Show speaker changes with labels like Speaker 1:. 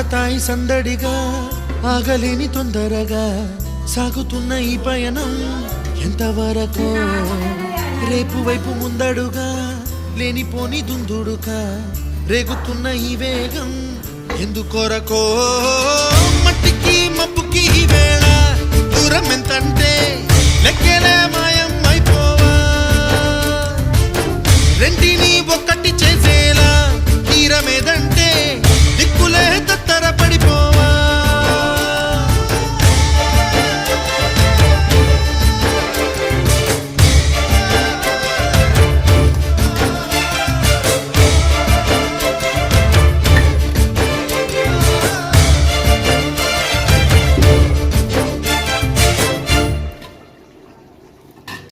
Speaker 1: ఆకతాయి సందడిగా ఆగలేని తొందరగా సాగుతున్న ఈ పయనం ఎంతవరకు రేపు వైపు ముందడుగా లేనిపోని దుందుడుగా రేగుతున్న ఈ వేగం ఎందుకొరకో మట్టికి మబ్బుకి వేళ దూరం ఎంతంటే లెక్కలే మాయం